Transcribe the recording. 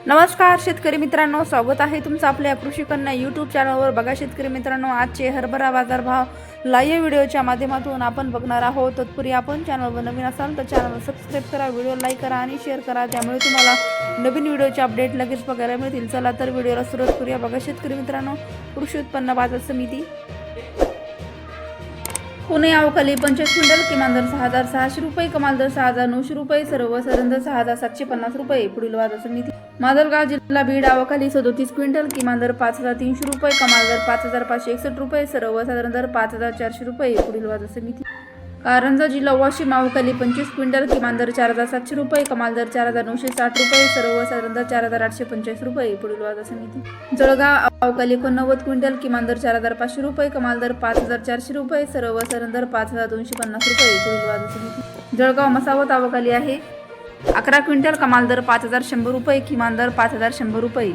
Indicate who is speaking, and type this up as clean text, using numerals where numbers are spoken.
Speaker 1: नमस्कार शेतकरी मित्रांनो, स्वागत आहे तुमचं आपल्या कृषी कन्या यूट्यूब चॅनलवर। बघा शेतकरी मित्रांनो, आजचे हरभरा बाजारभाव लाईव्ह व्हिडिओच्या माध्यमातून आपण बघणार आहोत। तत्पूर्वी आपण चॅनलवर नवीन असाल तर चॅनलला सबस्क्राईब करा, व्हिडिओ लाईक करा आणि शेअर करा, त्यामुळे तुम्हाला नवीन व्हिडिओचे अपडेट लगेच बघायला मिळतील। चला तर व्हिडिओला सुरुवात करूया। बघा शेतकरी मित्रांनो, कृषी उत्पन्न बाजार समिती पुणे अवकाली 25 क्विंटल, किमान दर 6,600 रुपये, कमाल दर 6,900 रुपये, सर्वसाधारण दर 6,750 रुपये। पुढील बाजार समिती माजलगाव जिल्हा बीड अवकाली 37 क्विंटल, किमान दर 5,300 रुपये, कमाल दर 5,561 रुपये, सर्वसाधारण दर 5,400 रुपये। पुढील बाजार समिती कारंजा जिल्हा वाशिम अवकाली 25 क्विंटल, किमान दर 4,700 रुपये, कमाल दर 4,960 रुपये, सर्वसाधारण दर 4,845 रुपये। पुढील बाजार समिती जळगाव अवकाली 89 क्विंटल, किमान दर 4,500 रुपये, कमाल दर 5,400 रुपये, सर्वसाधारण दर 5,250 रुपये। पुढील बाजार समिती जळगाव मसावत अवकाली आहे 11 क्विंटल, कमाल दर 5,100 रुपये, किमान दर 5,100 रुपये।